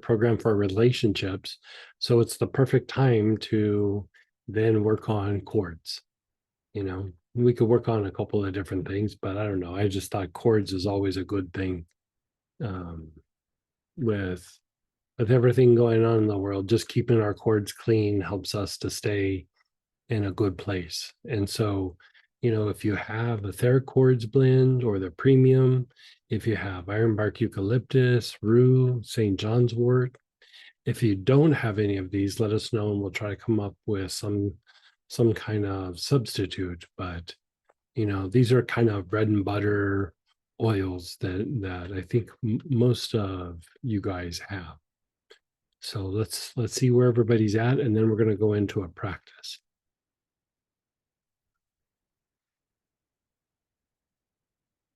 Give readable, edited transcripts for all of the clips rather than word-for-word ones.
program for relationships. So it's the perfect time to then work on chords. We could work on a couple of different things, but I don't know. I just thought chords is always a good thing. Um, with everything going on in the world, just keeping our chords clean helps us to stay in a good place. And so, if you have etheric chords blend or the premium, if you have ironbark eucalyptus, rue, St. John's wort, if you don't have any of these, let us know and we'll try to come up with some kind of substitute. But these are kind of bread and butter oils that I think most of you guys have. So let's see where everybody's at, and then we're going to go into a practice.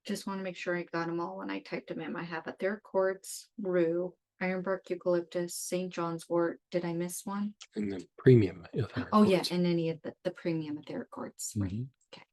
Just want to make sure I got them all when I typed them in. I have etheric quartz, rue, ironbark eucalyptus, St. John's wort. Did I miss one? And the premium etheric Oh yeah, quartz. and any of the premium etheric quartz. Right. Mhm. Okay.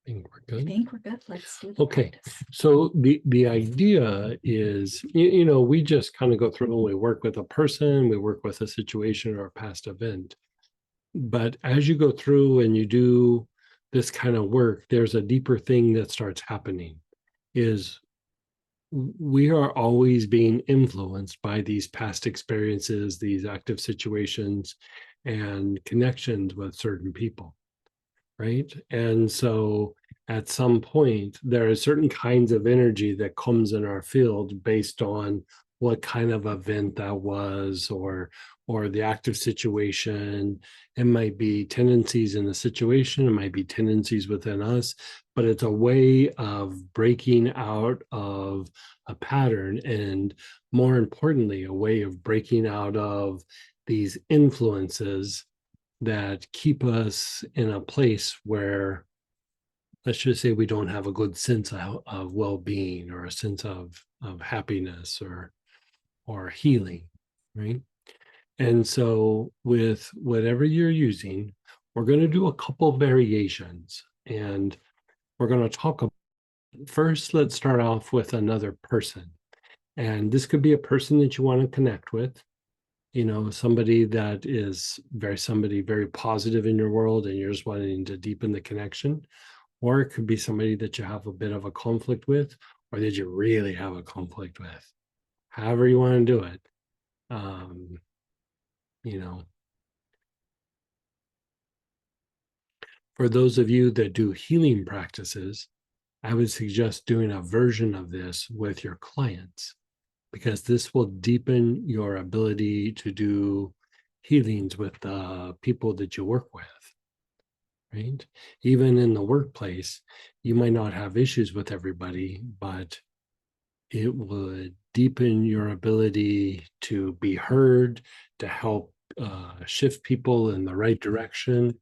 I think we're I good. think we're good. Let's do the Okay, practice. so the idea is, we just kind of go through and we work with a person, we work with a situation or a past event. But as you go through and you do this kind of work, there's a deeper thing that starts happening. Is we are always being influenced by these past experiences, these active situations, and connections with certain people, right? And so at some point, there are certain kinds of energy that comes in our field based on what kind of event that was, or the active situation. It might be tendencies in the situation, it might be tendencies within us, but it's a way of breaking out of a pattern, and more importantly, a way of breaking out of these influences that keep us in a place where, let's just say, we don't have a good sense of well-being or a sense of happiness or healing, right? And so with whatever you're using, we're going to do a couple variations, and we're going to talk about, first, let's start off with another person. And this could be a person that you want to connect with, somebody that is somebody very positive in your world and you're just wanting to deepen the connection. Or it could be somebody that you have a bit of a conflict with, or that you really have a conflict with. However you want to do it. Um, you know, for those of you that do healing practices, I would suggest doing a version of this with your clients, because this will deepen your ability to do healings with the people that you work with, right? Even in the workplace, you might not have issues with everybody, but it would deepen your ability to be heard, to help shift people in the right direction.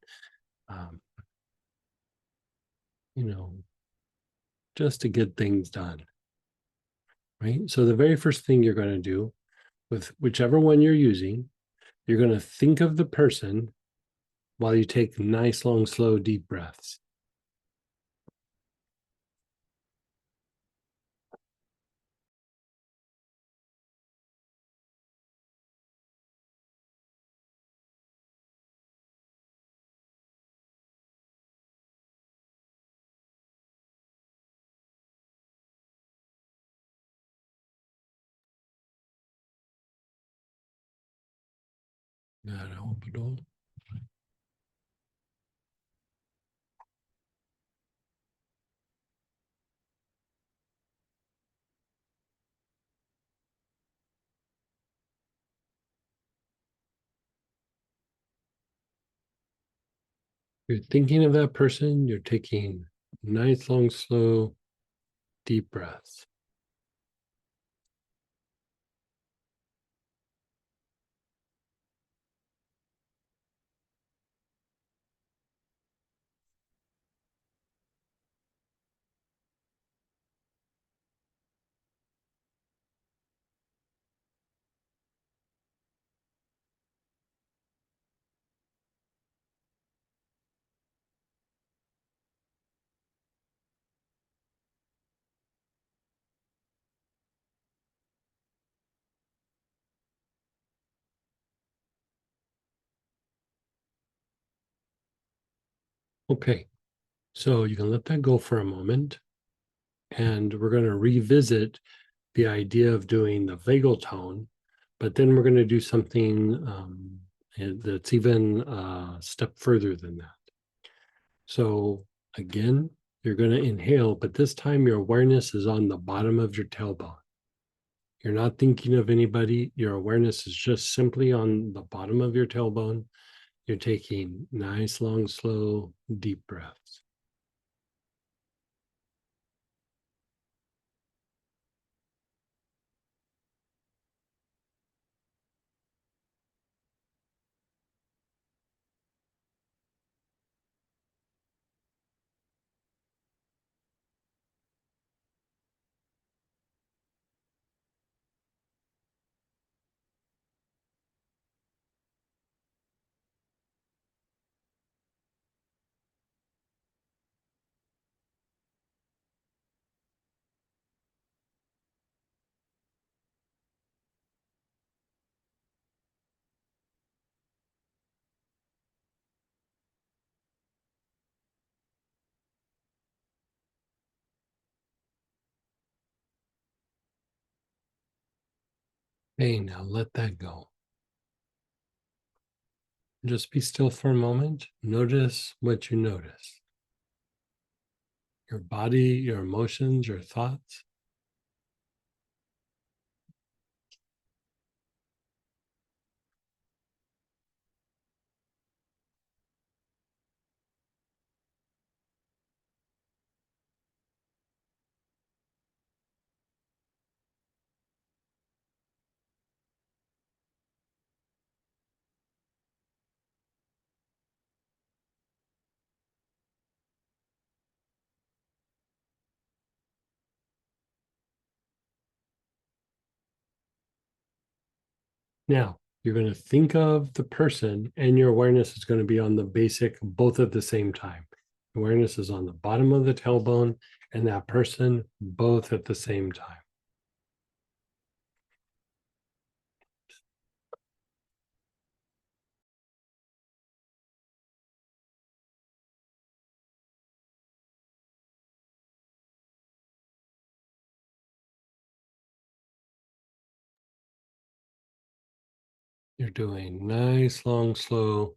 Um, you know, just to get things done, right? So the very first thing you're going to do with whichever one you're using, you're going to think of the person while you take nice, long, slow, deep breaths. I hope it all. You're thinking of that person, you're taking nice, long, slow, deep breaths. Okay, so you can let that go for a moment, and we're going to revisit the idea of doing the vagal tone, but then we're going to do something that's even a step further than that. So again, you're going to inhale, but this time your awareness is on the bottom of your tailbone. You're not thinking of anybody. Your awareness is just simply on the bottom of your tailbone. You're taking nice, long, slow, deep breaths. Okay, now let that go. Just be still for a moment. Notice what you notice. Your body, your emotions, your thoughts. Now, you're going to think of the person, and your awareness is going to be on the basic both at the same time. Awareness is on the bottom of the tailbone and that person both at the same time. You're doing nice, long, slow,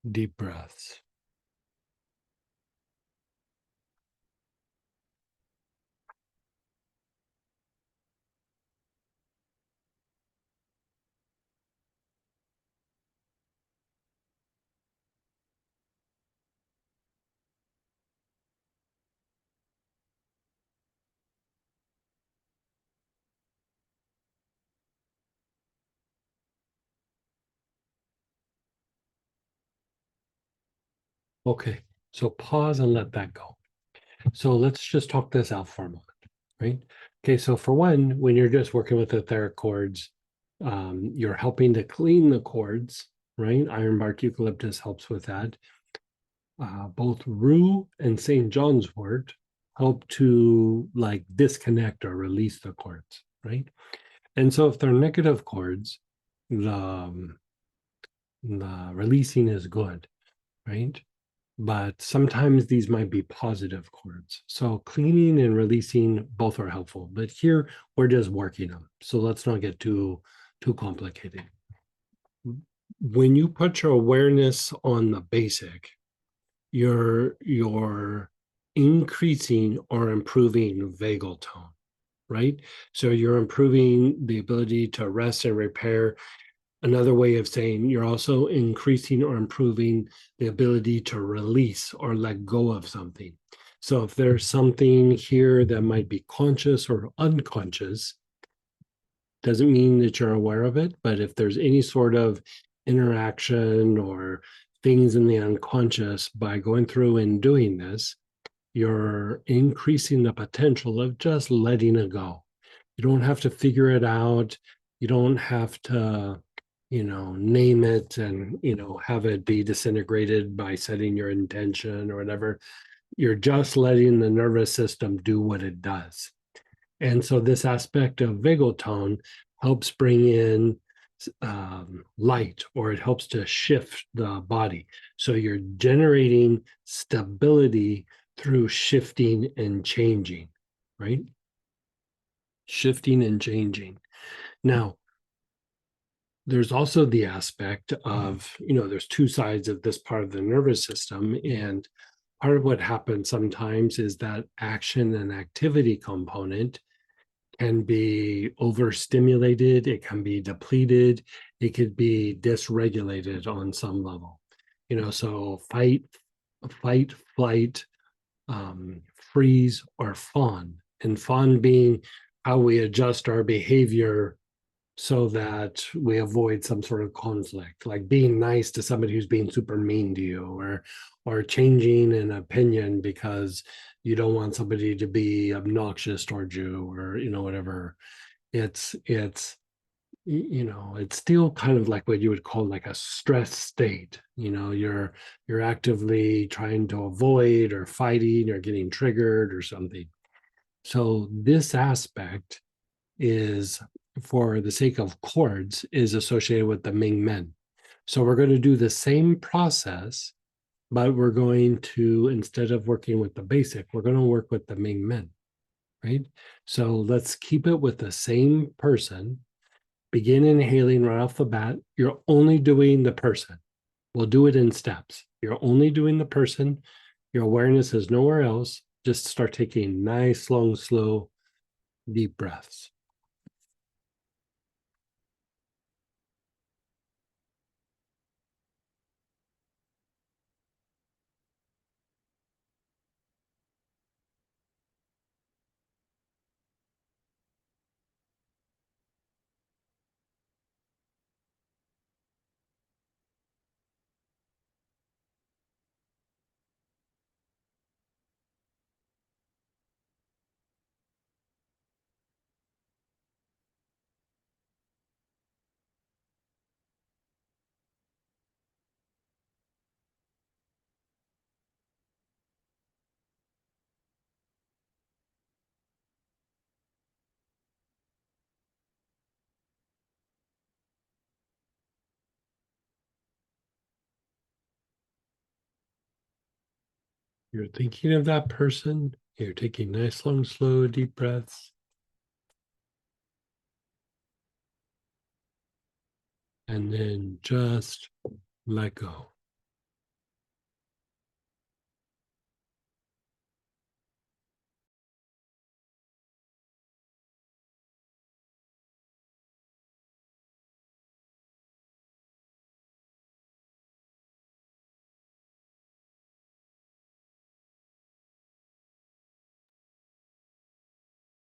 deep breaths. Okay, so pause and let that go. So let's just talk this out for a moment, right? Okay, so for one, when you're just working with etheric chords, you're helping to clean the chords, right? Ironbark eucalyptus helps with that. Both rue and St. John's wort help to like disconnect or release the chords, right? And so if they're negative chords, the releasing is good, right? But sometimes these might be positive chords. So cleaning and releasing both are helpful, but here we're just working them. So let's not get too complicated. When you put your awareness on the basic, you're increasing or improving vagal tone, right? So you're improving the ability to rest and repair. Another way of saying you're also increasing or improving the ability to release or let go of something. So if there's something here that might be conscious or unconscious, doesn't mean that you're aware of it, but if there's any sort of interaction or things in the unconscious by going through and doing this, you're increasing the potential of just letting it go. You don't have to figure it out. You don't have to, name it and, have it be disintegrated by setting your intention or whatever. You're just letting the nervous system do what it does. And so this aspect of vagal tone helps bring in light, or it helps to shift the body. So you're generating stability through shifting and changing, right? Shifting and changing. Now, there's also the aspect of, there's two sides of this part of the nervous system. And part of what happens sometimes is that action and activity component can be overstimulated, it can be depleted, it could be dysregulated on some level. So fight, flight, freeze, or fawn. And fawn being how we adjust our behavior so that we avoid some sort of conflict, like being nice to somebody who's being super mean to you, or changing an opinion because you don't want somebody to be obnoxious towards you, or whatever. It's still kind of like what you would call like a stress state. You're actively trying to avoid or fighting or getting triggered or something. So this aspect is, for the sake of chords, is associated with the Ming Men. So we're going to do the same process, but we're going to, instead of working with the basic, we're going to work with the Ming Men, right? So let's keep it with the same person. Begin inhaling right off the bat. You're only doing the person. We'll do it in steps. You're only doing the person. Your awareness is nowhere else. Just start taking nice, long, slow, deep breaths. You're thinking of that person. You're taking nice, long, slow, deep breaths. And then just let go.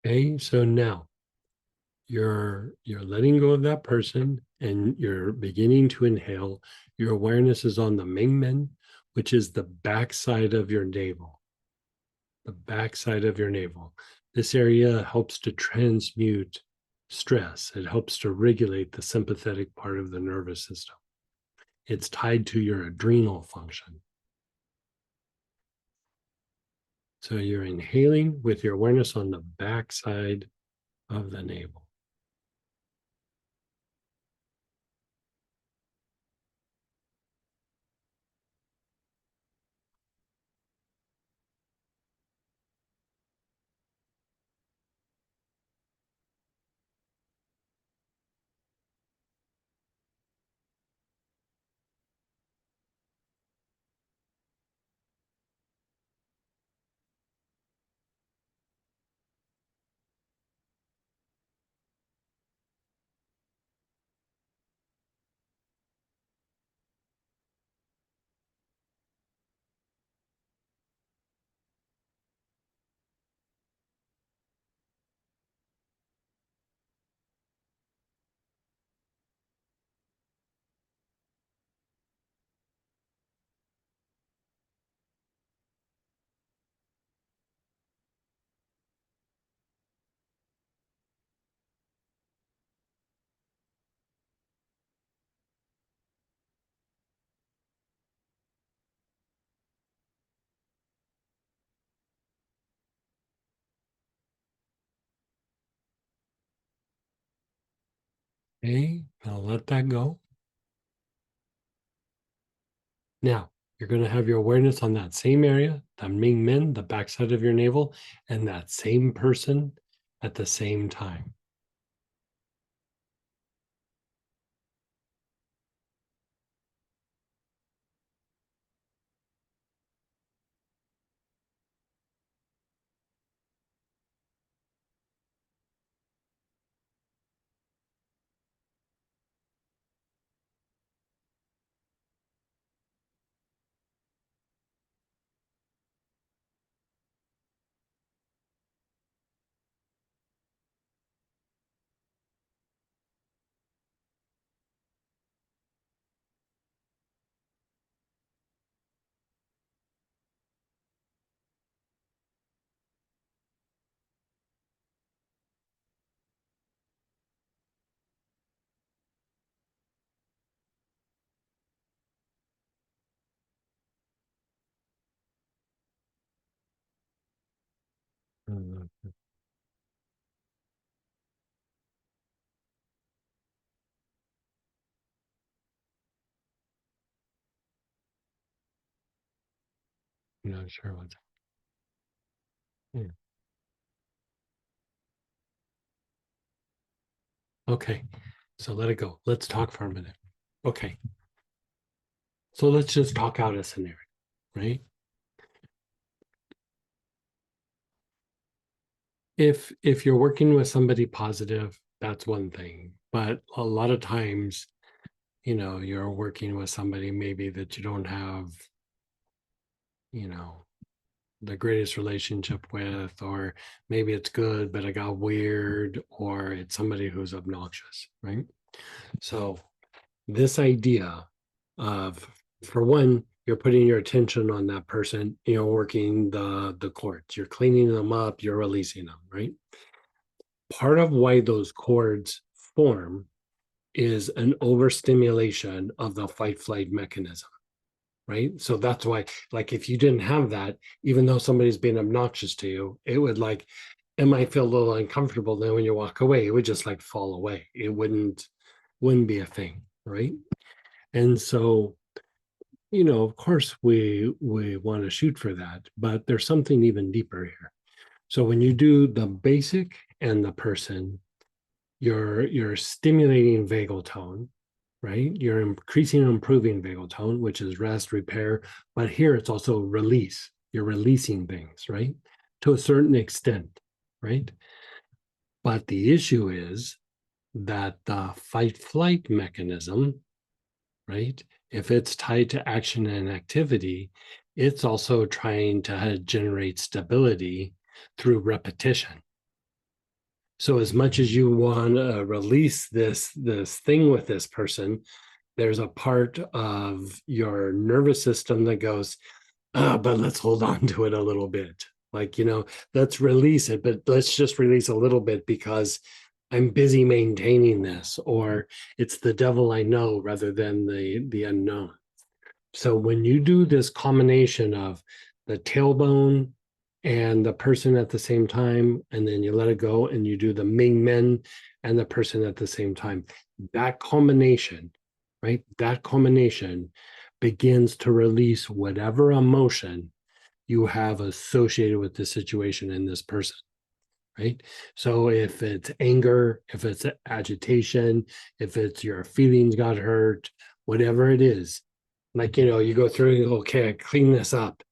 Okay, so now you're letting go of that person and you're beginning to inhale. Your awareness is on the Mingmen, which is the backside of your navel. The backside of your navel. This area helps to transmute stress. It helps to regulate the sympathetic part of the nervous system. It's tied to your adrenal function. So you're inhaling with your awareness on the backside of the navel. Okay, I'll let that go. Now, you're going to have your awareness on that same area, the Ming Men, the backside of your navel, and that same person at the same time. Mm, I'm not sure what's. Yeah. Okay, so let it go. Let's talk for a minute. Okay, so let's just talk out a scenario, right? If you're working with somebody positive, that's one thing. But a lot of times, you're working with somebody maybe that you don't have, you know, the greatest relationship with, or maybe it's good, but it got weird, or it's somebody who's obnoxious, right? So this idea of, for one, you're putting your attention on that person, working the cords, you're cleaning them up, you're releasing them, right? Part of why those cords form is an overstimulation of the fight flight mechanism, right? So that's why, like, if you didn't have that, even though somebody's being obnoxious to you, it might feel a little uncomfortable. Then when you walk away, it would just like fall away. It wouldn't be a thing, right? And so, of course, we want to shoot for that, but there's something even deeper here. So when you do the basic and the person, you're stimulating vagal tone, right? You're increasing and improving vagal tone, which is rest, repair. But here it's also release. You're releasing things, right? To a certain extent, right? But the issue is that the fight flight mechanism, right? If it's tied to action and activity, it's also trying to generate stability through repetition. So as much as you want to release this thing with this person, there's a part of your nervous system that goes, but let's hold on to it a little bit. Like, let's release it, but let's just release a little bit because I'm busy maintaining this, or it's the devil I know rather than the unknown. So when you do this combination of the tailbone and the person at the same time, and then you let it go and you do the Ming Men and the person at the same time, that combination, right? That combination begins to release whatever emotion you have associated with this situation and this person, right? So if it's anger, if it's agitation, if it's your feelings got hurt, whatever it is, like, you go through and you go, okay, I clean this up.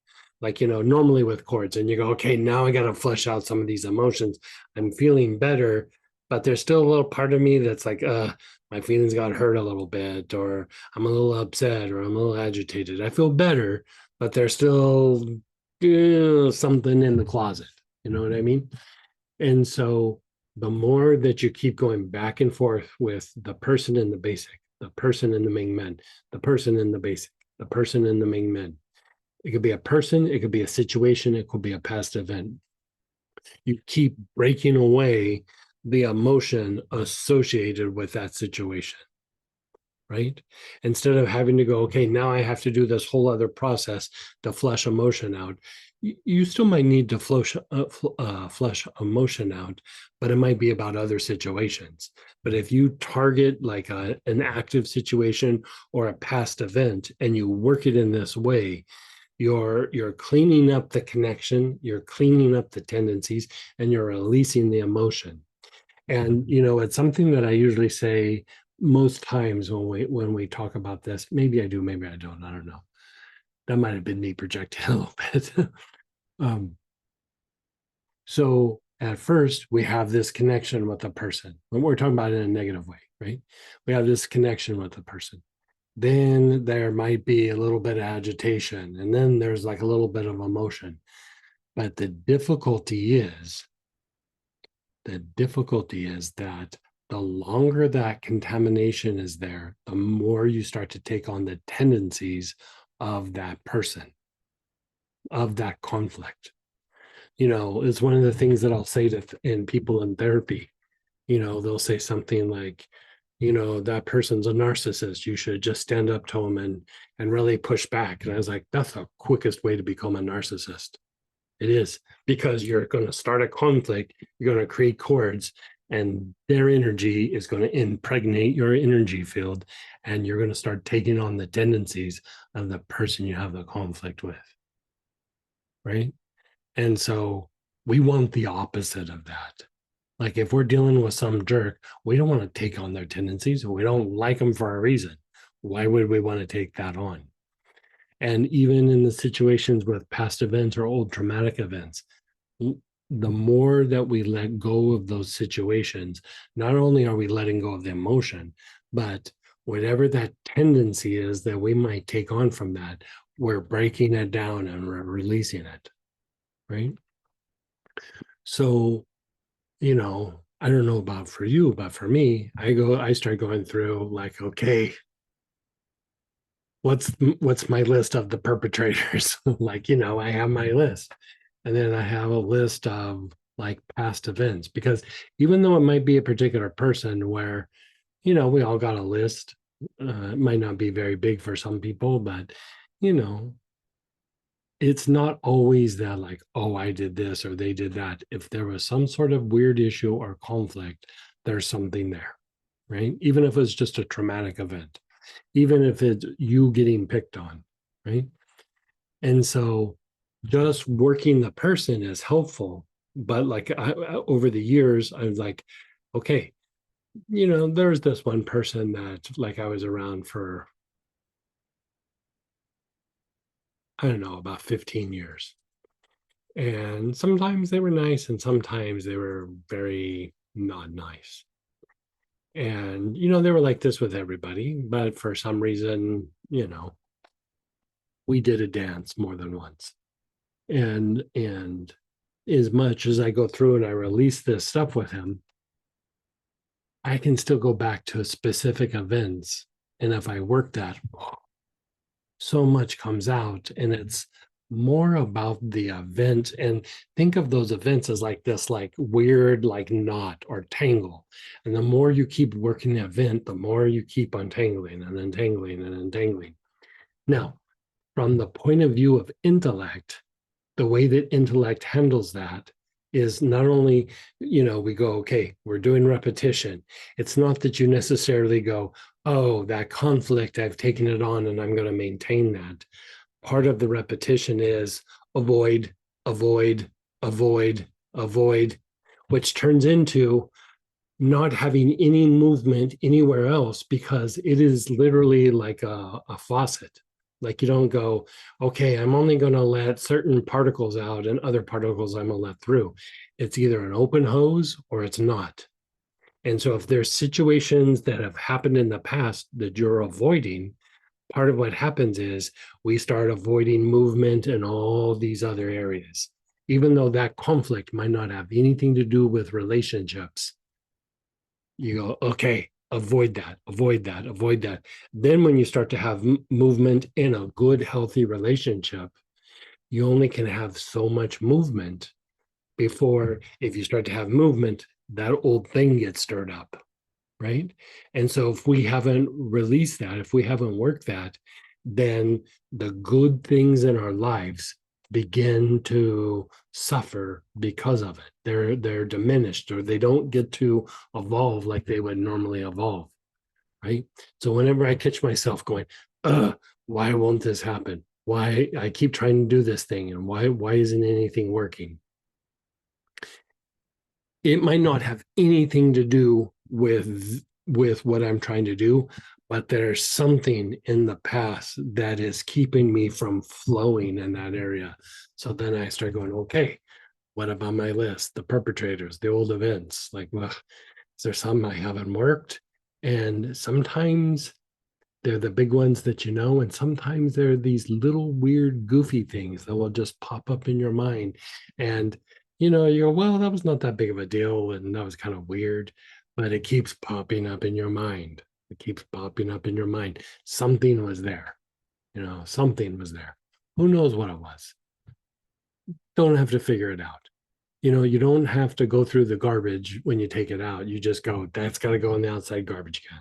Like, normally with chords, and you go, okay, now I got to flush out some of these emotions. I'm feeling better, but there's still a little part of me that's like, my feelings got hurt a little bit, or I'm a little upset, or I'm a little agitated. I feel better, but there's still something in the closet. You know what I mean? And so the more that you keep going back and forth with the person in the basic, the person in the Ming Men, the person in the basic, the person in the Ming Men, it could be a person, it could be a situation, it could be a past event. You keep breaking away the emotion associated with that situation, right? Instead of having to go, okay, now I have to do this whole other process to flush emotion out. you still might need to flush emotion out, but it might be about other situations. But if you target like an active situation or a past event and you work it in this way, you're cleaning up the connection, you're cleaning up the tendencies, and you're releasing the emotion. And it's something that I usually say most times when we talk about this. Maybe I do, maybe I don't. I don't know. That might have been me projecting a little bit. um, so at first, we have this connection with the person. When we're talking about it in a negative way, right? We have this connection with the person. Then there might be a little bit of agitation, and then there's like a little bit of emotion. But the difficulty is that the longer that contamination is there, the more you start to take on the tendencies of that person, of that conflict. It's one of the things that I'll say to in people in therapy. They'll say something like, that person's a narcissist. You should just stand up to them and really push back. And I was like, that's the quickest way to become a narcissist. It is, because you're going to start a conflict, you're going to create cords, and their energy is going to impregnate your energy field, and you're going to start taking on the tendencies of the person you have the conflict with. Right. And so we want the opposite of that. Like if we're dealing with some jerk, we don't want to take on their tendencies. We don't like them for a reason. Why would we want to take that on? And even in the situations with past events or old traumatic events, the more that we let go of those situations, not only are we letting go of the emotion, but whatever that tendency is that we might take on from that, we're breaking it down and we're releasing it. Right. So, I don't know about for you, but for me, I start going through like, okay, what's my list of the perpetrators? Like, I have my list. And then I have a list of like past events, because even though it might be a particular person where, we all got a list, it might not be very big for some people, but, you know, it's not always that like, oh, I did this or they did that. If there was some sort of weird issue or conflict, there's something there, right? Even if it's just a traumatic event, even if it's you getting picked on, right? And so just working the person is helpful. But like over the years, I was like, okay, there's this one person that like I was around for, I don't know, about 15 years. And sometimes they were nice and sometimes they were very not nice. And, they were like this with everybody, but for some reason, we did a dance more than once. And as much as I go through and I release this stuff with him, I can still go back to specific events. And if I work that, so much comes out, and it's more about the event. And think of those events as like this like weird like knot or tangle, and the more you keep working the event, the more you keep untangling and untangling and untangling. Now, from the point of view of intellect, the way that intellect handles that is not only, we go, okay, we're doing repetition. It's not that you necessarily go, oh, that conflict, I've taken it on and I'm going to maintain that. Part of the repetition is avoid, avoid, avoid, avoid, which turns into not having any movement anywhere else, because it is literally like a faucet. Like you don't go, okay, I'm only going to let certain particles out and other particles I'm going to let through. It's either an open hose or it's not. And so if there's situations that have happened in the past that you're avoiding, part of what happens is we start avoiding movement in all these other areas, even though that conflict might not have anything to do with relationships. You go, okay, avoid that, avoid that, avoid that. Then when you start to have movement in a good, healthy relationship, you only can have so much movement before, if you start to have movement, that old thing gets stirred up, right? And so if we haven't released that, if we haven't worked that, then the good things in our lives begin to suffer because of it. They're diminished, or they don't get to evolve like they would normally evolve, right? So whenever I catch myself going, why won't this happen? Why I keep trying to do this thing, and why isn't anything working? It might not have anything to do with what I'm trying to do, but there's something in the past that is keeping me from flowing in that area. So then I start going, okay, what about my list? The perpetrators, the old events, like, well, is there some I haven't worked? And sometimes they're the big ones that you know, and sometimes they're these little weird, goofy things that will just pop up in your mind. And you go, well, that was not that big of a deal, and that was kind of weird, but it keeps popping up in your mind. It keeps popping up in your mind. Something was there, something was there. Who knows what it was? Don't have to figure it out. You don't have to go through the garbage when you take it out. You just go, that's got to go in the outside garbage can.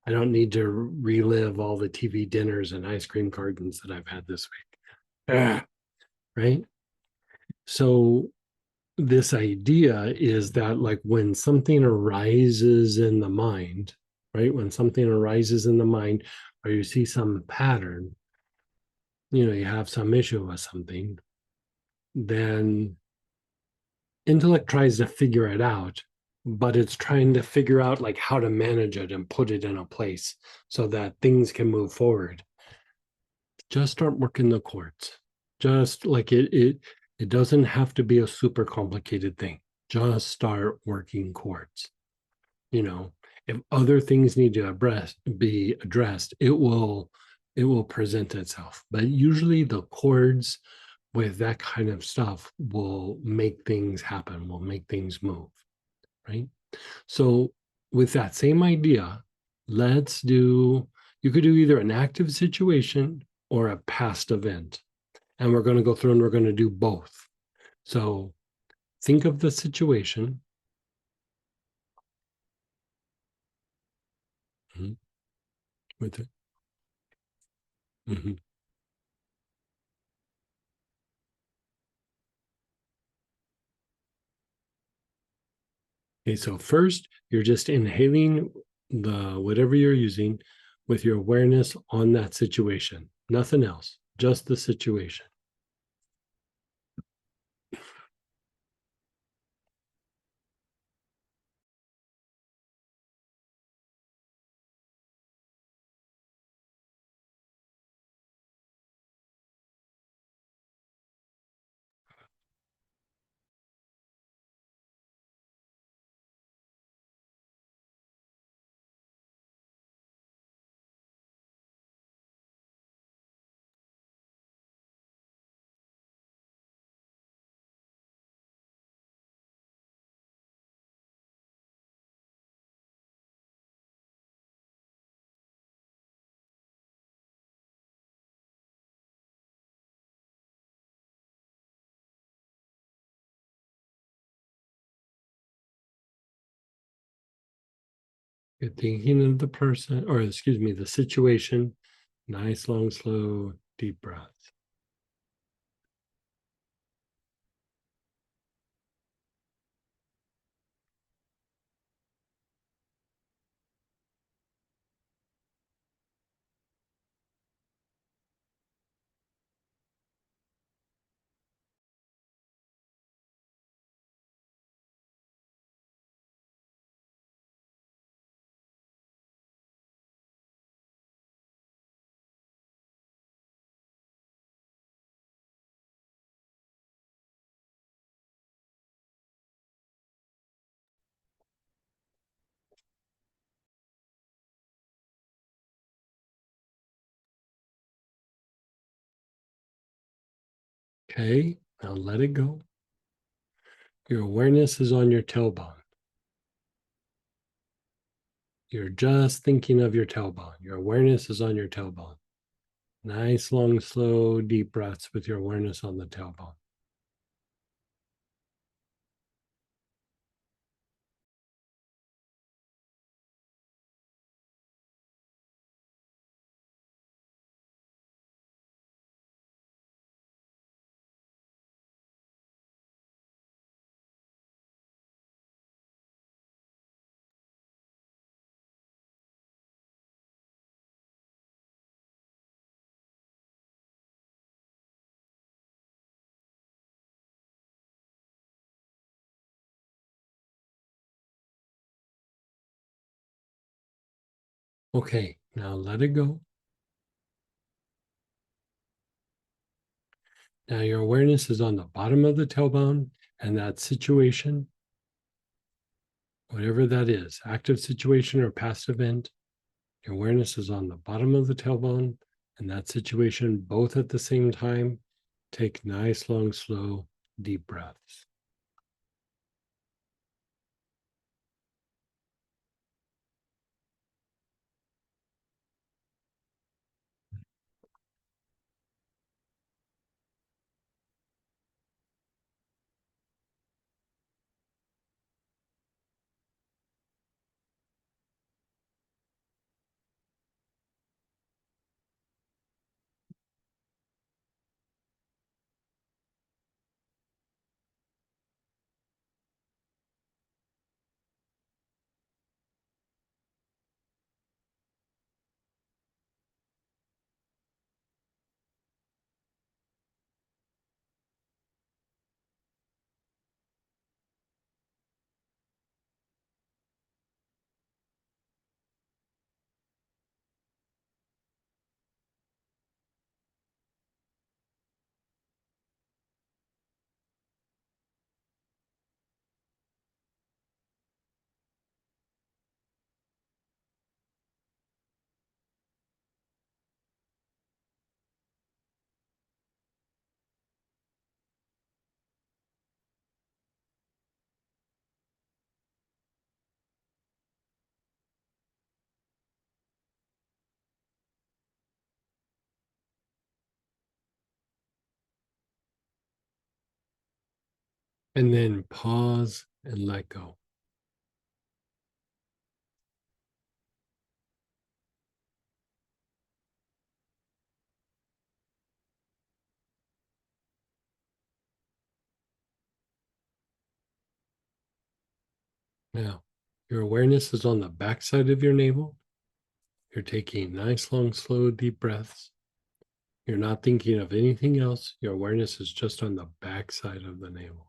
I don't need to relive all the TV dinners and ice cream cartons that I've had this week. Right? So this idea is that, like, when something arises in the mind, right? When something arises in the mind, or you see some pattern, you have some issue with something, then intellect tries to figure it out, but it's trying to figure out like how to manage it and put it in a place so that things can move forward. Just start working the chords. Just like it doesn't have to be a super complicated thing. Just start working chords. You know, if other things need to be addressed, it will present itself. But usually the chords with that kind of stuff will make things happen, will make things move, right? So with that same idea, let's do, you could do either an active situation or a past event. And we're going to go through and we're going to do both. So think of the situation. Mhm. With it. Mhm. Okay, so first you're just inhaling the whatever you're using with your awareness on that situation. Nothing else, just the situation. You're thinking of the person, or excuse me, the situation. Nice, long, slow, deep breath. Okay, now let it go. Your awareness is on your tailbone. You're just thinking of your tailbone. Your awareness is on your tailbone. Nice, long, slow, deep breaths with your awareness on the tailbone. Okay, now let it go. Now your awareness is on the bottom of the tailbone and that situation, whatever that is, active situation or past event, your awareness is on the bottom of the tailbone and that situation, both at the same time. Take nice, long, slow, deep breaths. And then pause and let go. Now, your awareness is on the backside of your navel. You're taking nice, long, slow, deep breaths. You're not thinking of anything else. Your awareness is just on the backside of the navel.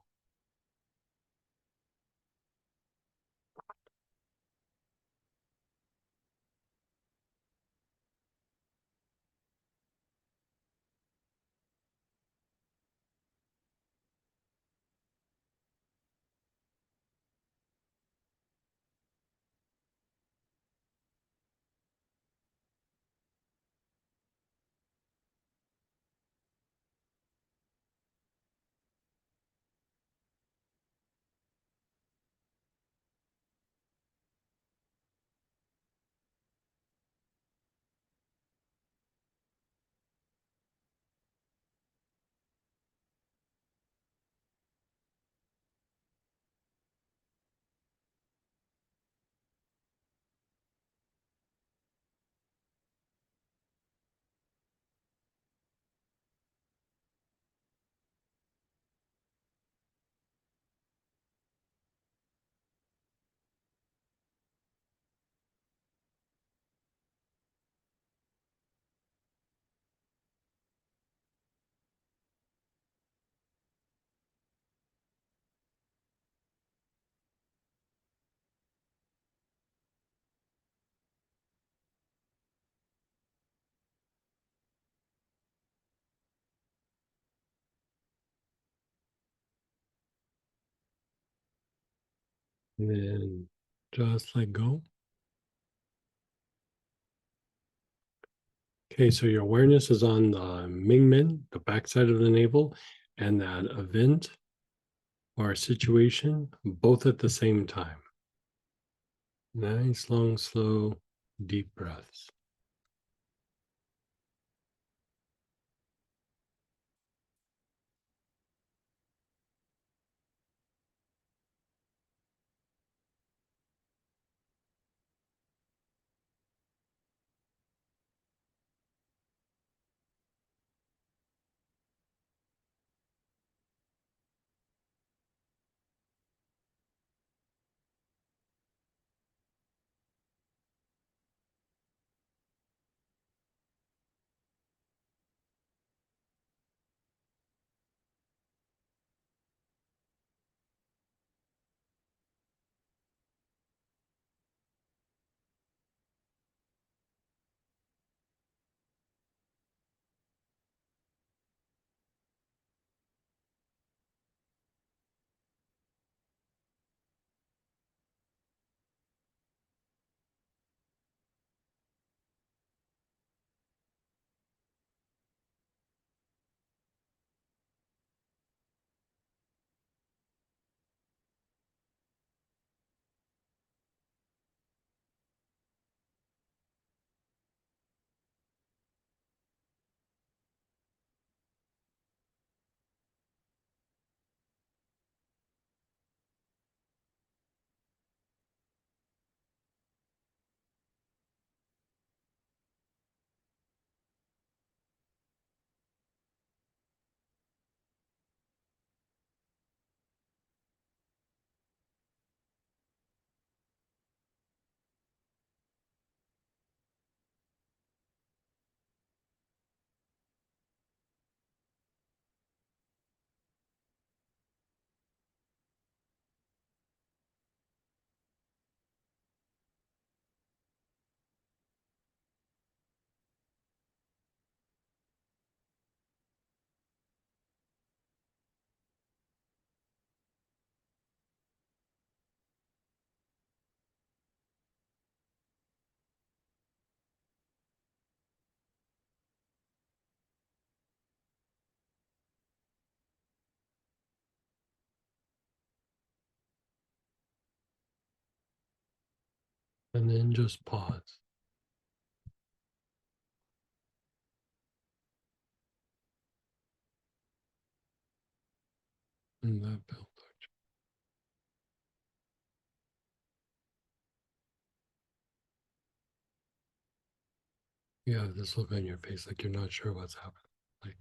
And then just let go. Okay, so your awareness is on the Mingmen, the backside of the navel, and that event or situation, both at the same time. Nice, long, slow, deep breaths. And then just pause. And that build. You have this look on your face like you're not sure what's happening. Like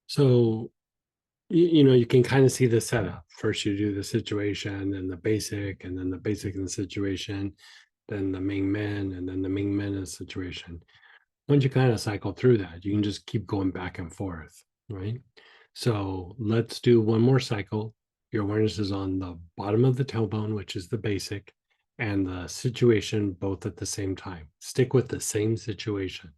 so you can kind of see the setup. First you do the situation, then the basic, and then the basic in the situation, then the Ming Men, and then the Ming Men in the situation. Once you kind of cycle through that, you can just keep going back and forth, right? So let's do one more cycle. Your awareness is on the bottom of the tailbone, which is the basic, and the situation both at the same time. Stick with the same situation.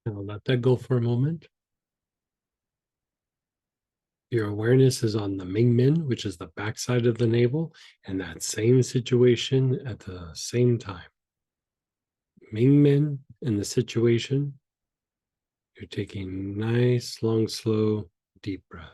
Now let that go for a moment. Your awareness is on the Ming Men, which is the backside of the navel, and that same situation at the same time. Ming Men in the situation. You're taking nice, long, slow, deep breath.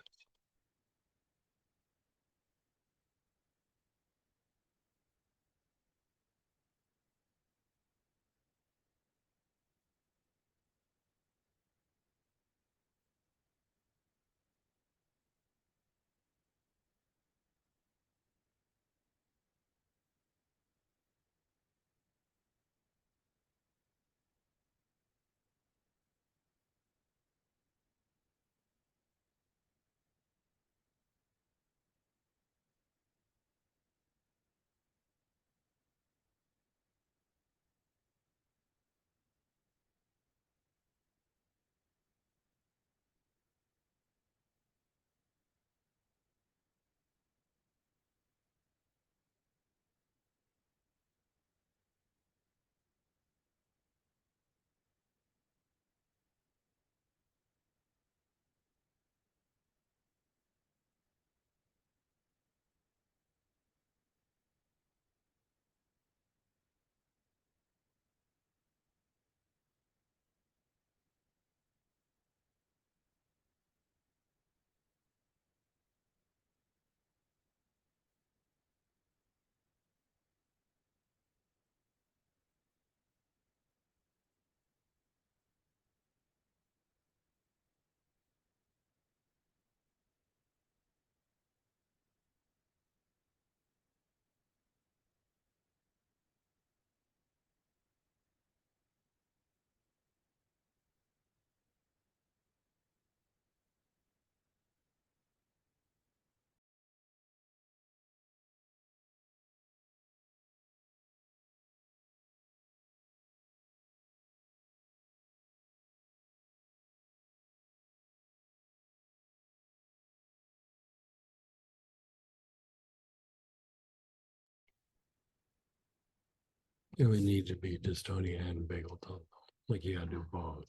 It would need to be dystonia and bagel tongue. Like you gotta do both.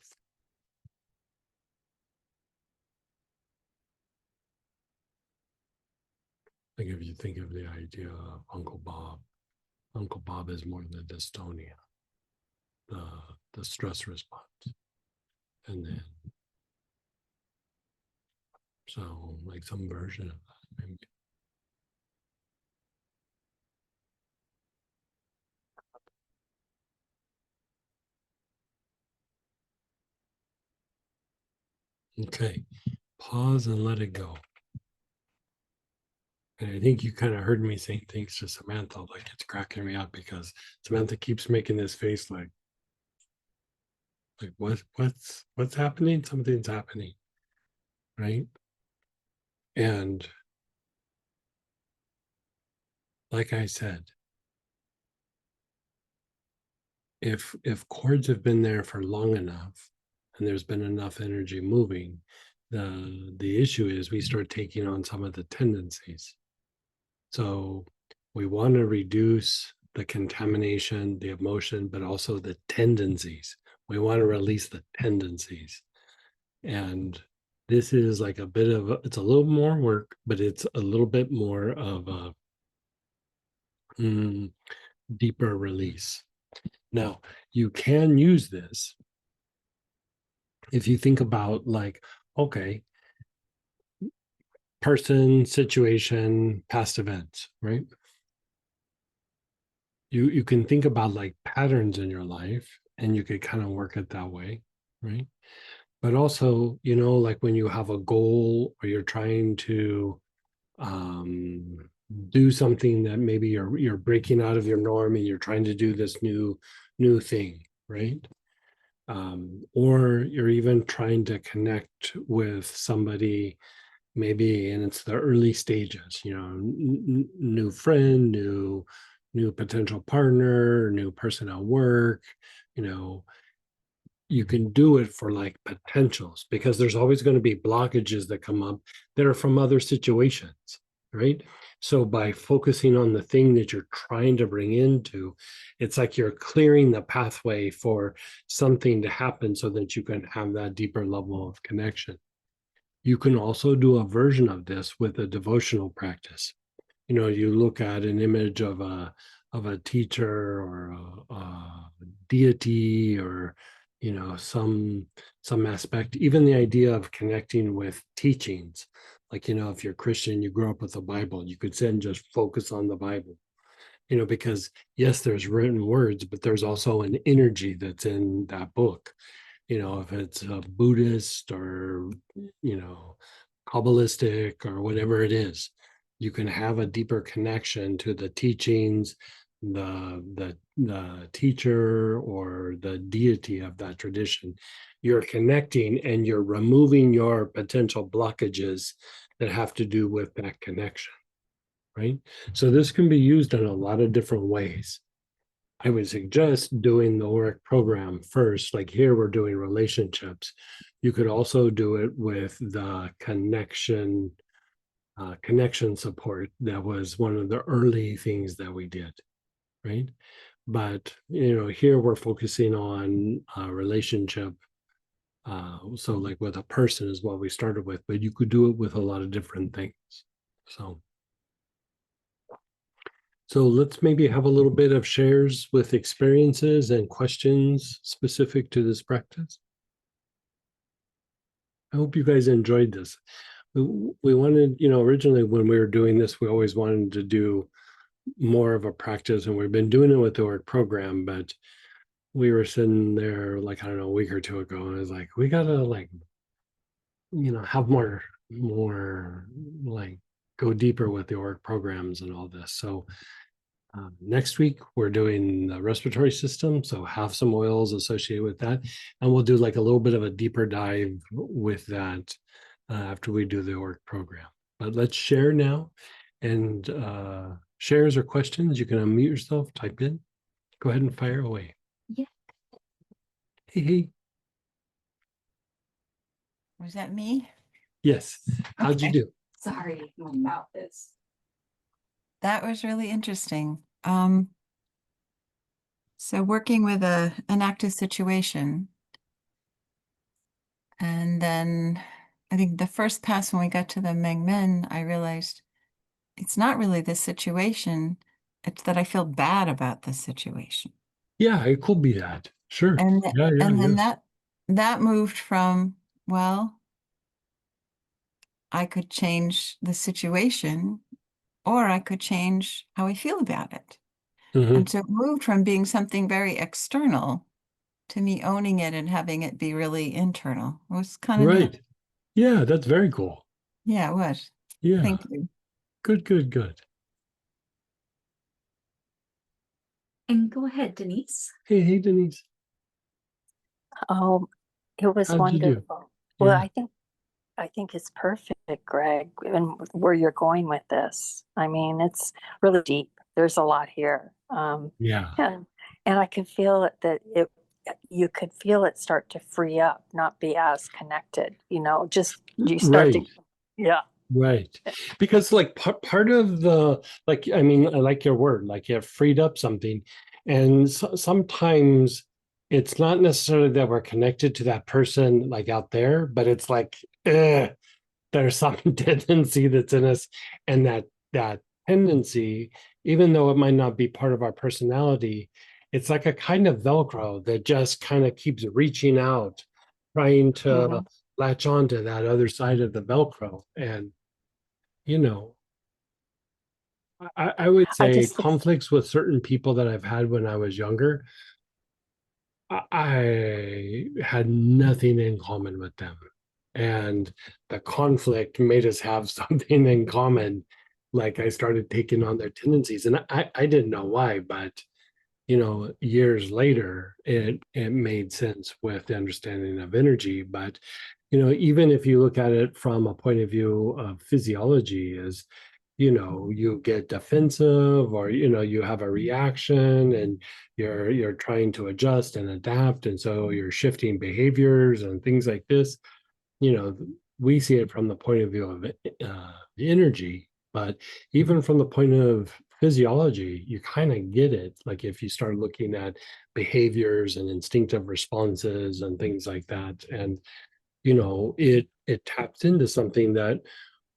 Like if you think of the idea of Uncle Bob is more the dystonia, the the stress response. And then so like some version of that. Maybe. Okay. Pause and let it go. And I think you kind of heard me saying things to Samantha, like it's cracking me up because Samantha keeps making this face like what's happening? Something's happening, right? And like I said, if chords have been there for long enough and there's been enough energy moving, the issue is we start taking on some of the tendencies. So we want to reduce the contamination, the emotion, but also the tendencies. We want to release the tendencies. And this is like a bit of it's a little more work, but it's a little bit more of a mm, deeper release. Now, you can use this if you think about like, okay, person, situation, past events, right? You can think about like patterns in your life and you could kind of work it that way, right? But also, like when you have a goal or you're trying to um do something that maybe you're breaking out of your norm and you're trying to do this new thing, right? Or you're even trying to connect with somebody maybe and it's the early stages, new friend, new potential partner, new person at work, you know you can do it for like potentials because there's always going to be blockages that come up that are from other situations, right? So by focusing on the thing that you're trying to bring into, it's like you're clearing the pathway for something to happen so that you can have that deeper level of connection. You can also do a version of this with a devotional practice. You look at an image of a teacher or a deity or some aspect, even the idea of connecting with teachings. Like, if you're Christian, you grew up with the Bible, you could then just focus on the Bible, because yes, there's written words, but there's also an energy that's in that book. If it's a Buddhist or, you know, Kabbalistic or whatever it is, you can have a deeper connection to the teachings, the teacher or the deity of that tradition. You're connecting and you're removing your potential blockages that have to do with that connection, right? So this can be used in a lot of different ways. I would suggest doing the Auric program first. Like here, we're doing relationships. You could also do it with the connection support. That was one of the early things that we did, right? But here we're focusing on a relationship. So like with a person is what we started with, but you could do it with a lot of different things. So So let's maybe have a little bit of shares with experiences and questions specific to this practice. I hope you guys enjoyed this. We wanted, originally when we were doing this, we always wanted to do more of a practice, and we've been doing it with the work program, but we were sitting there like, I don't know, a week or two ago, and I was like, we gotta like, have more like go deeper with the org programs and all this. So next week, we're doing the respiratory system, so have some oils associated with that. And we'll do like a little bit of a deeper dive with that after we do the org program. But let's share now. And shares or questions, you can unmute yourself, type in. Go ahead and fire away. Yeah. Hey, hey. Was that me? Yes. How'd you Okay. do? Sorry, my mouth is. That was really interesting. So working with an active situation, and then I think the first pass when we got to the Meng Men, I realized it's not really the situation, it's that I feel bad about the situation. Yeah, it could be that. Sure. And Yeah, yeah, and then yeah. that moved from, well, I could change the situation or I could change how I feel about it. Mhm. And so it moved from being something very external to me owning it and having it be really internal. It was kind of neat. Right. Yeah, that's very cool. Yeah, it was. Yeah. Thank you. Good, good, good. And go ahead, Denise. Hey, Denise. Oh, it was How did you do? wonderful. Well, Yeah, I think it's perfect, Greg, and where you're going with this. I mean, it's really deep. There's a lot here. yeah. And I can feel it that it you could feel it start to free up, not be as connected, just you start to Right. yeah. Right. Because like part of the like I mean I like your word like you have freed up something and sometimes it's not necessarily that we're connected to that person like out there but it's like there's some tendency that's in us and that tendency even though it might not be part of our personality it's like a kind of velcro that just kind of keeps reaching out trying to Mhm. latch on to that other side of the velcro and you know, I would I say just conflicts with certain people that I've had when I was younger, I had nothing in common with them. And the conflict made us have something in common. Like I started taking on their tendencies. And I didn't know why, but years later, it made sense with the understanding of energy. But even if you look at it from a point of view of physiology, is you get defensive or you have a reaction and you're trying to adjust and adapt and so you're shifting behaviors and things like this you know we see it from the point of view of energy but even from the point of physiology you kind of get it like if you start looking at behaviors and instinctive responses and things like that and it taps into something that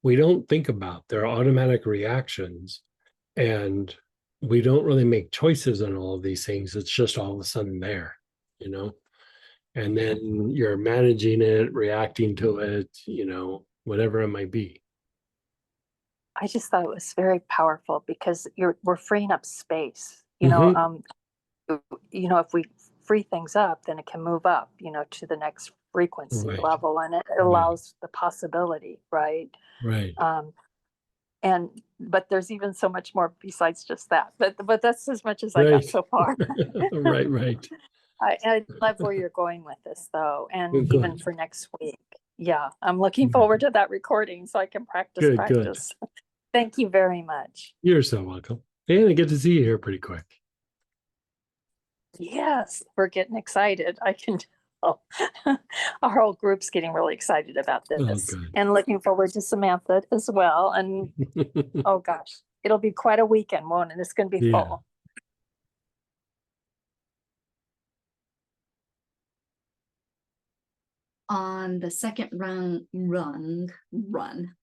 we don't think about. They're automatic reactions, and we don't really make choices on all of these things. It's just all of a sudden there, you know? And then you're managing it, reacting to it, whatever it might be. I just thought it was very powerful because we're freeing up space. Hmm. If we free things up, then it can move up, to the next frequency Right, level, and it right, allows the possibility, right? right, Um, and but there's even so much more besides just that. But that's as much as I got right, so far. right, right. I love where you're going with this, though, and even Good, for next week. Yeah, I'm looking forward to that recording so I can practice, good, good. practice. Thank you very much. You're so welcome. And I get to see you here pretty quick. Yes, we're getting excited. I can tell. Our whole group's getting really excited about Oh, this good. and looking forward to Samantha as well. And oh gosh, it'll be quite a weekend, won't it? It's going to be Yeah. full. On the second run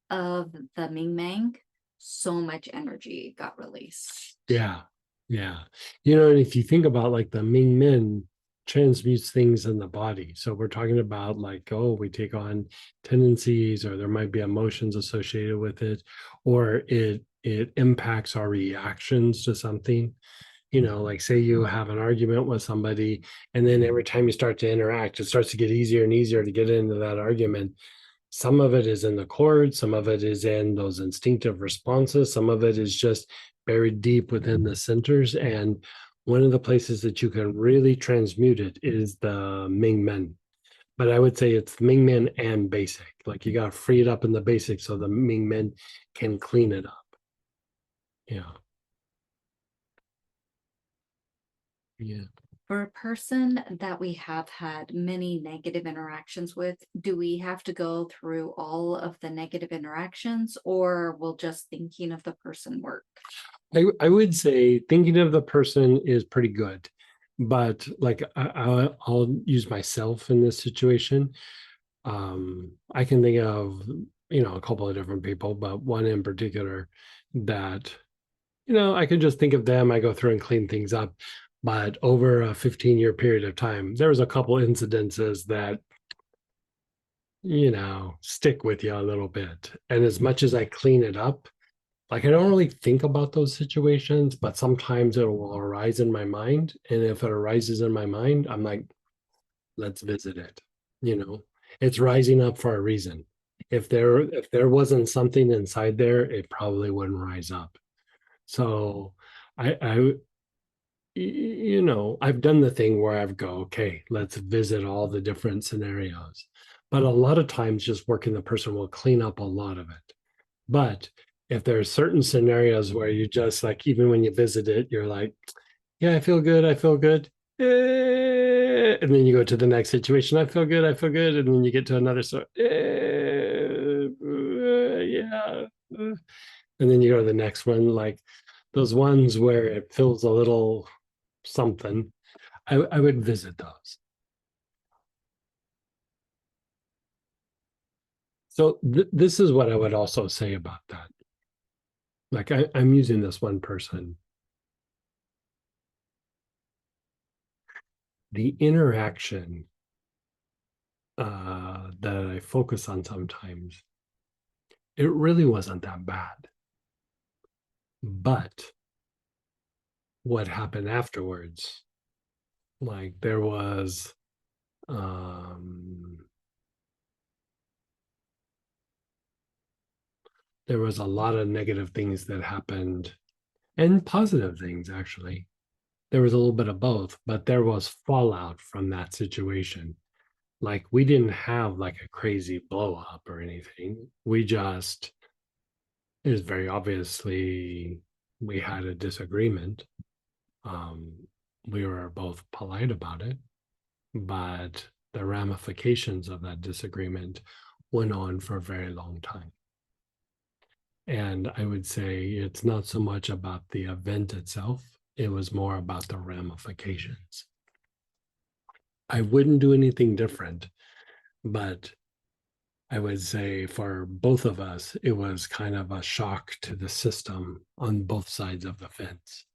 of the Ming Mang, so much energy got released. Yeah, yeah. And if you think about like the Ming Men transmutes things in the body. So we're talking about like, oh, we take on tendencies or there might be emotions associated with it, or it impacts our reactions to something. Like say you have an argument with somebody, and then every time you start to interact, it starts to get easier and easier to get into that argument. Some of it is in the cord, some of it is in those instinctive responses, some of it is just buried deep within the centers. And one of the places that you can really transmute it is the Ming Men. But I would say it's Ming Men and basic. Like you got to free it up in the basic so the Ming Men can clean it up. Yeah. Yeah. For a person that we have had many negative interactions with, do we have to go through all of the negative interactions or will just thinking of the person work? I would say thinking of the person is pretty good, but like I'll use myself in this situation. I can think of a couple of different people, but one in particular that I can just think of them. I go through and clean things up, but over a 15-year period of time, there was a couple incidences that stick with you a little bit. And as much as I clean it up, like I don't really think about those situations, but sometimes it will arise in my mind. And if it arises in my mind, I'm like, let's visit it. You know, it's rising up for a reason. If there wasn't something inside there, it probably wouldn't rise up. So I I've done the thing where I've go, okay, let's visit all the different scenarios. But a lot of times just working the person will clean up a lot of it. But if there are certain scenarios where you just like, even when you visit it, you're like, yeah, I feel good, I feel good. And then you go to the next situation, I feel good, I feel good. And then you get to another, so yeah. And then you go to the next one, like those ones where it feels a little something, I would visit those. So this is what I would also say about that. Like I'm using this one person. The interaction that I focus on sometimes, it really wasn't that bad. But what happened afterwards, like there was a lot of negative things that happened and positive things actually. There was a little bit of both, but there was fallout from that situation. Like we didn't have like a crazy blow up or anything. It was very obviously we had a disagreement. Um, we were both polite about it, but the ramifications of that disagreement went on for a very long time. And I would say it's not so much about the event itself, it was more about the ramifications. I wouldn't do anything different, but I would say for both of us, it was kind of a shock to the system on both sides of the fence.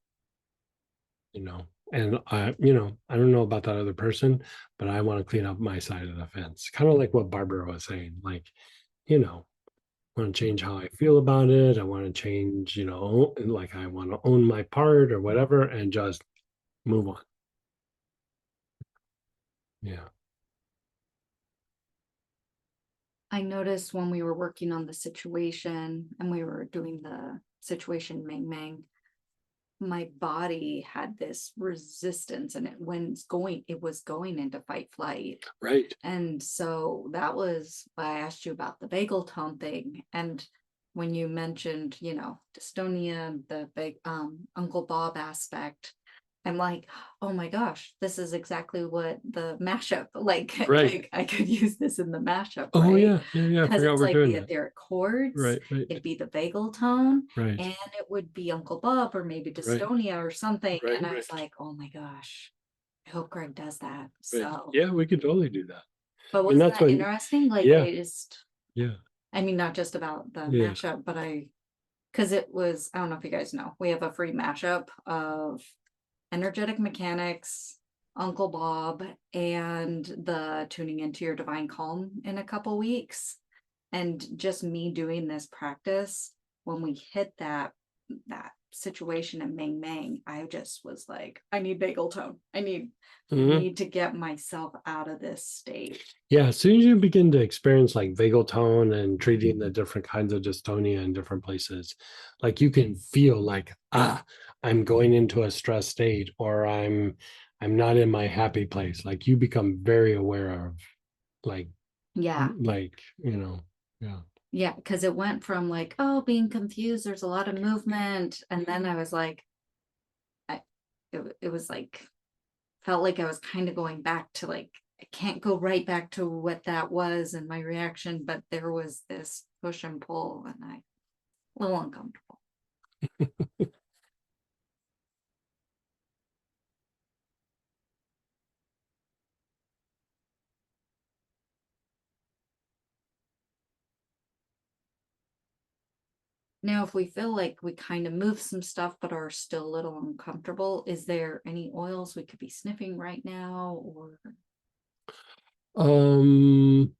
And I don't know about that other person, but I want to clean up my side of the fence. Kind of like what Barbara was saying, like, you know, I want to change how I feel about it. I want to change, like I want to own my part or whatever and just move on. Yeah. I noticed when we were working on the situation and we were doing the situation Meng Meng, my body had this resistance and it was going into fight flight. Right. And so that was why I asked you about the bagel tone thing. And when you mentioned, dystonia, the big Uncle Bob aspect, I'm like, oh my gosh, this is exactly what the mashup, like, Right. I could use this in the mashup, Oh right? yeah. I Because forgot it's we're like doing the that. etheric chords, Right. it'd be the vagal tone, Right. and it would be Uncle Bob or maybe dystonia or something. Right, And I was right. like, oh my gosh, I hope Greg does that. Right. So Yeah, we could totally do that. but And wasn't that's that when, interesting? Like yeah. I mean, not just about the Yeah. mashup, but because it was, I don't know if you guys know, we have a free mashup of energetic mechanics, Uncle Bob, and the tuning into your divine calm in a couple weeks. And just me doing this practice, when we hit that situation in Ming Ming, I just was like, I need bagel tone. I need to get myself out of this state. Yeah, as soon as you begin to experience like vagal tone and treating the different kinds of dystonia in different places, like you can feel like, I'm going into a stress state or I'm not in my happy place. Like you become very aware of like, Yeah. Yeah. Yeah, because it went from like, oh, being confused, there's a lot of movement. And then I was like, it was like, felt like I was kind of going back to like, I can't go right back to what that was and my reaction, but there was this push and pull and a little uncomfortable. Now, if we feel like we kind of move some stuff but are still a little uncomfortable, is there any oils we could be sniffing right now or? Um,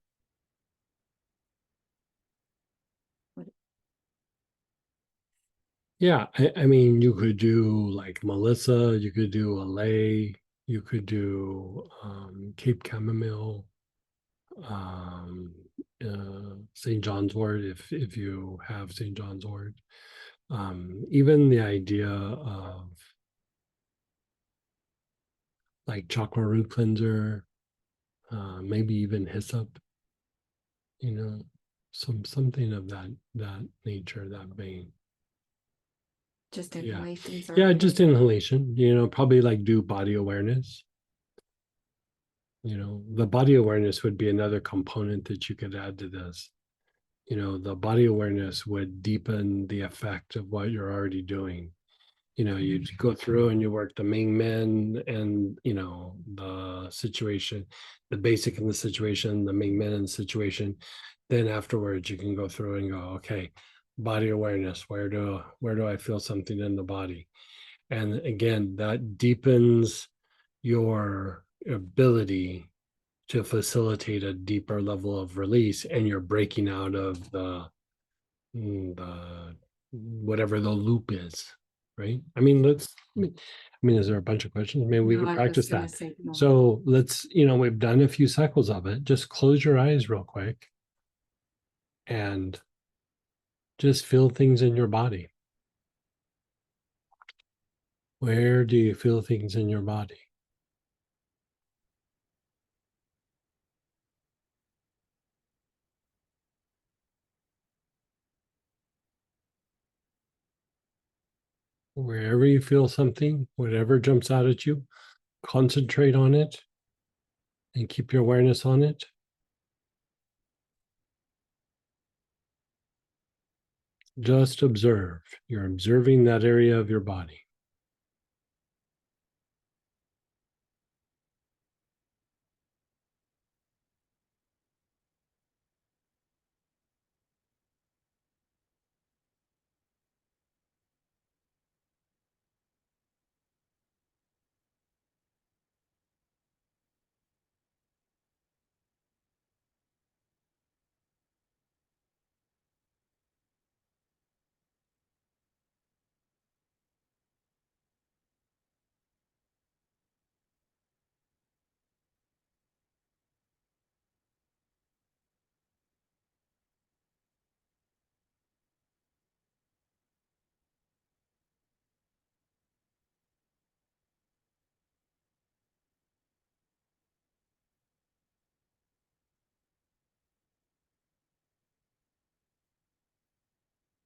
yeah, I mean, you could do like Melissa, you could do Alay, you could do Cape Chamomile. St. John's wort, if you have St. John's wort. Even the idea of like chakra root cleanser, maybe even hyssop, you know, something of that nature, that vein. Just Yeah. inhalations. Yeah, just inhalation, you know, probably like do body awareness. You know, the body awareness would be another component that you could add to this. You know, the body awareness would deepen the effect of what you're already doing. You know, you go through and you work the main men and, you know, the situation, the basic in the situation, the main men in the situation. Then afterwards you can go through and go, okay, body awareness, where do I feel something in the body? And again, that deepens your ability to facilitate a deeper level of release, and you're breaking out of the whatever the loop is, right? I mean, is there a bunch of questions? Maybe we No, could I was practice just gonna that. say no. So let's, we've done a few cycles of it. Just close your eyes real quick and just feel things in your body. Where do you feel things in your body? Wherever you feel something, whatever jumps out at you, concentrate on it and keep your awareness on it. Just observe. You're observing that area of your body.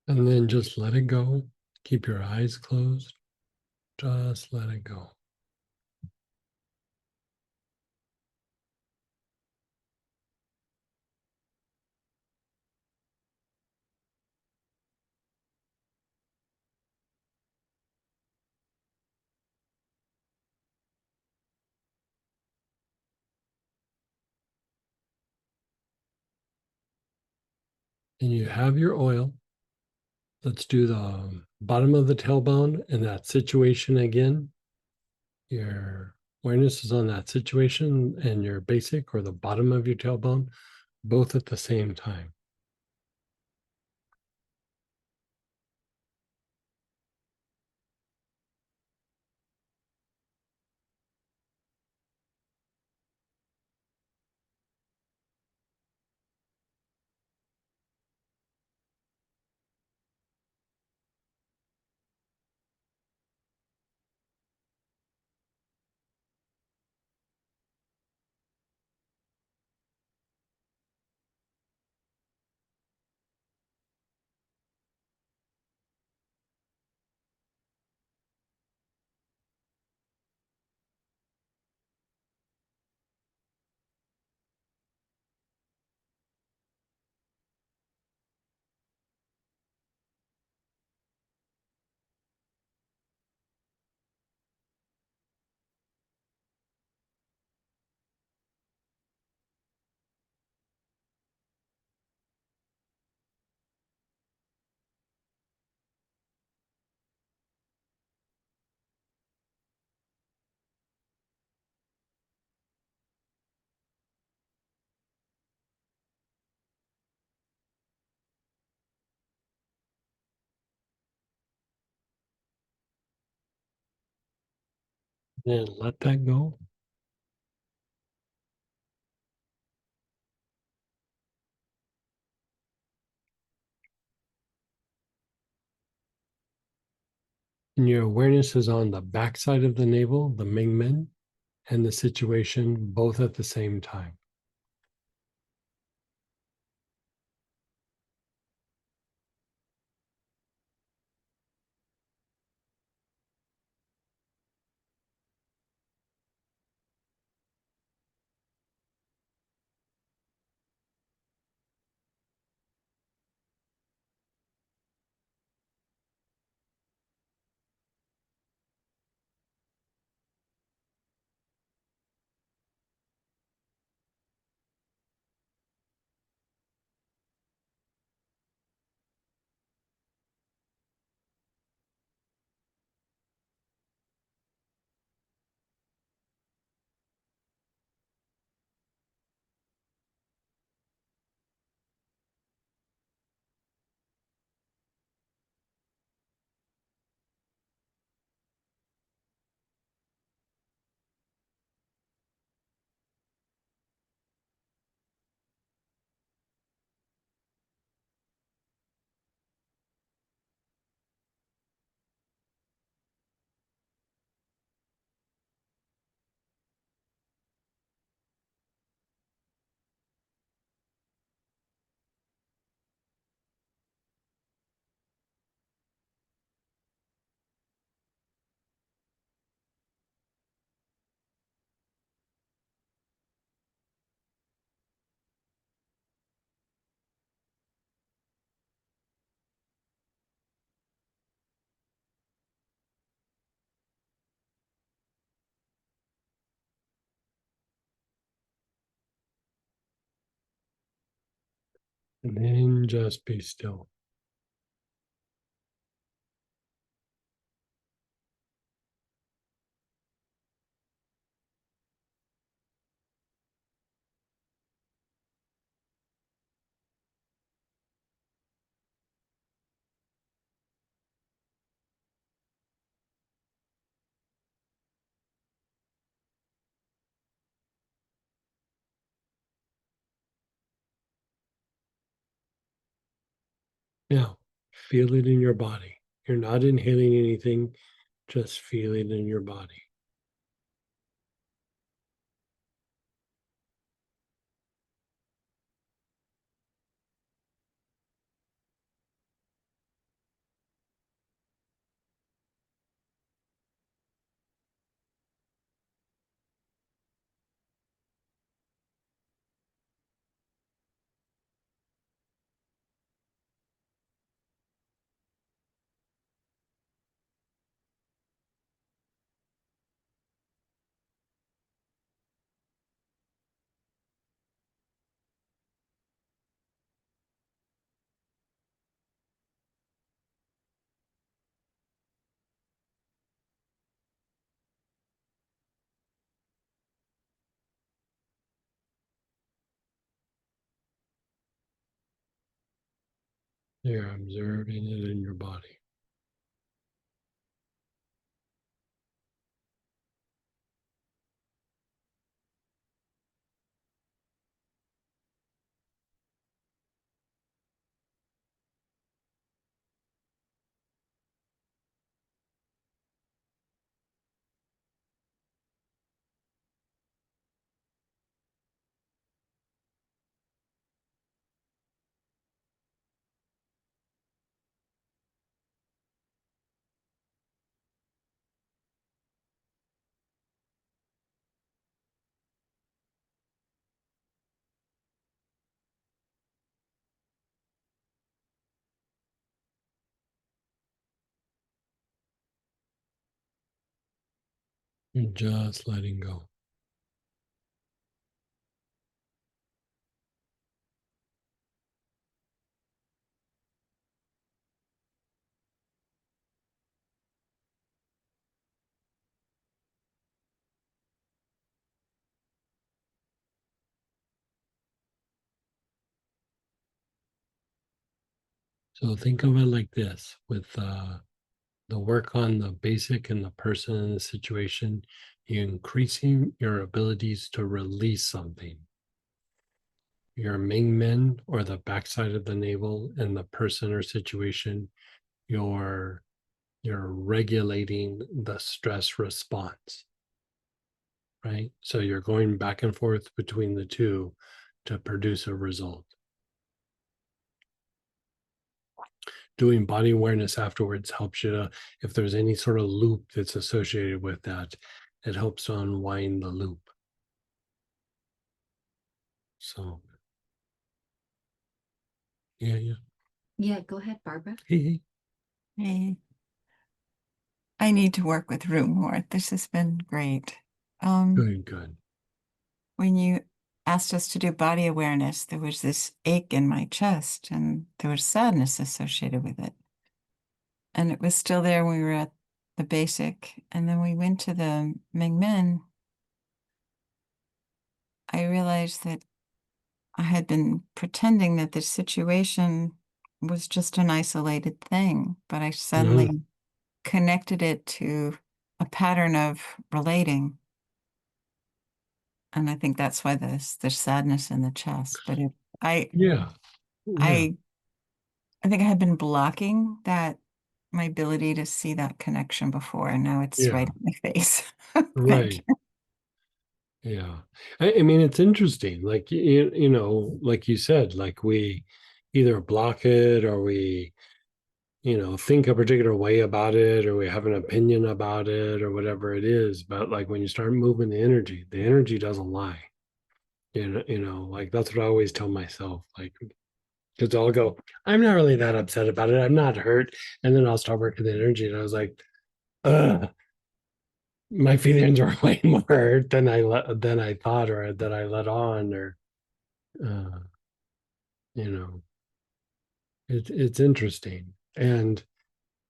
And then just let it go. Keep your eyes closed. Just let it go. And you have your oil. Let's do the bottom of the tailbone and that situation again. Your awareness is on that situation and your basic or the bottom of your tailbone, both at the same time. Then let that go. And your awareness is on the backside of the navel, the Mingmen, and the situation both at the same time. And then just be still. Now, feel it in your body. You're not inhaling anything, just feel it in your body. You're observing it in your body. And just letting go. So think of it like this with the work on the basic and the person and the situation, you're increasing your abilities to release something. Your Ming Men or the backside of the navel and the person or situation, you're You're regulating the stress response, right? So you're going back and forth between the two to produce a result. Doing body awareness afterwards helps you to, if there's any sort of loop that's associated with that, it helps to unwind the loop. So, yeah. Yeah, go ahead, Barbara. Hey. Hey. I need to work with Rue more. This has been great. Good. When you asked us to do body awareness, there was this ache in my chest and there was sadness associated with it. And it was still there when we were at the basic. And then we went to the Ming Men. I realized that I had been pretending that this situation was just an isolated thing, but I suddenly connected it to a pattern of relating. And I think that's why there's sadness in the chest. But Yeah. I think I had been blocking my ability to see that connection before, and now it's Yeah. right in my face. Thank Right. you. Yeah. I mean, it's interesting. Like, like you said, like we either block it or we, think a particular way about it, or we have an opinion about it or whatever it is. But like when you start moving the energy doesn't lie. Like that's what I always tell myself. Like, because I'll go, I'm not really that upset about it. I'm not hurt. And then I'll start working the energy. And I was like, ugh, my feelings are way more hurt than I thought, or that I let on, or uh, you know, it's interesting. And,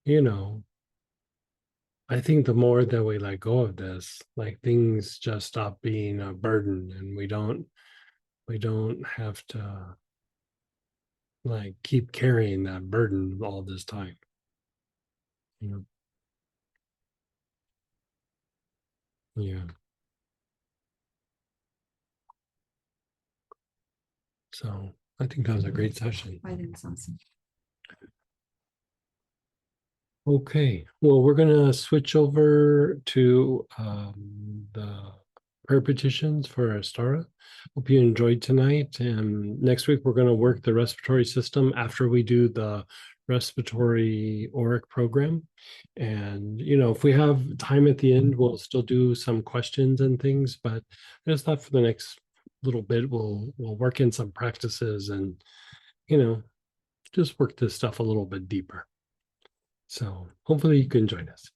you know, I think the more that we let go of this, like things just stop being a burden, and we don't have to like keep carrying that burden all this time. Yeah. So I think that was a great session. I think it's awesome. Okay, well, we're gonna switch over to the prayer petitions for Astara. Hope you enjoyed tonight. And next week, we're gonna work the respiratory system after we do the respiratory auric program. And, if we have time at the end, we'll still do some questions and things, but I just thought for the next little bit, we'll work in some practices and, just work this stuff a little bit deeper. So hopefully you can join us.